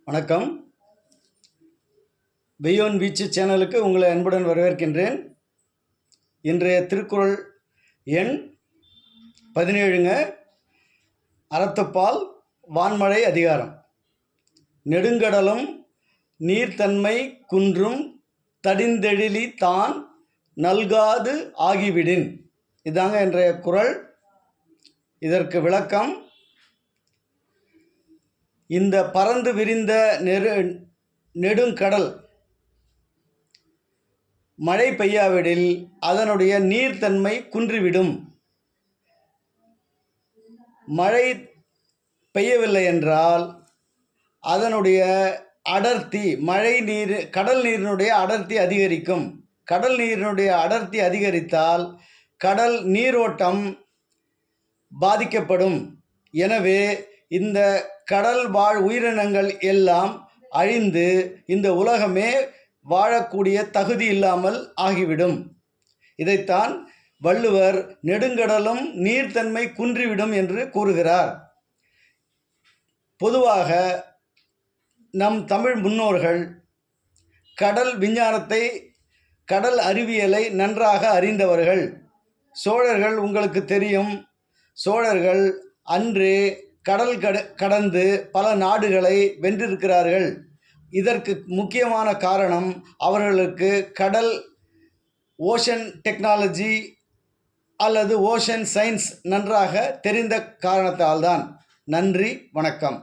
வணக்கம். பெய்யோன் வீச்சு சேனலுக்கு உங்களை அன்புடன் வரவேற்கின்றேன். இன்றைய திருக்குறள் எண் 17ங்க. அறத்துப்பால் வான்மழை அதிகாரம். நெடுங்கடலும் நீர்த்தன்மை குன்றும் தடிந்தெழிலி தான் நல்காது ஆகிவிடின். இதாங்க இன்றைய குறள். இதற்கு விளக்கம்: இந்த பறந்து விரிந்த நெடுங்கடல் மழை பெய்யாவிடில் அதனுடைய நீர்த்தன்மை குன்றிவிடும். மழை பெய்யவில்லை என்றால் அதனுடைய அடர்த்தி, கடல் நீரினுடைய அடர்த்தி அதிகரிக்கும். கடல் நீரினுடைய அடர்த்தி அதிகரித்தால் கடல் நீரோட்டம் பாதிக்கப்படும். எனவே இந்த கடல் வாழ் உயிரினங்கள் எல்லாம் அழிந்து இந்த உலகமே வாழக்கூடிய தகுதி இல்லாமல் ஆகிவிடும். இதைத்தான் வள்ளுவர் நெடுங்கடலும் நீர்த்தன்மை குன்றிவிடும் என்று கூறுகிறார். பொதுவாக நம் தமிழ் முன்னோர்கள் கடல் விஞ்ஞானத்தை, கடல் அறிவியலை நன்றாக அறிந்தவர்கள். சோழர்கள் உங்களுக்கு தெரியும். சோழர்கள் அன்று கடல் கடந்து பல நாடுகளை வென்றிருக்கிறார்கள். இதற்கு முக்கியமான காரணம் அவர்களுக்கு கடல் ஓஷன் டெக்னாலஜி அல்லது ஓஷன் சயின்ஸ் நன்றாக தெரிந்த காரணத்தால்தான். நன்றி, வணக்கம்.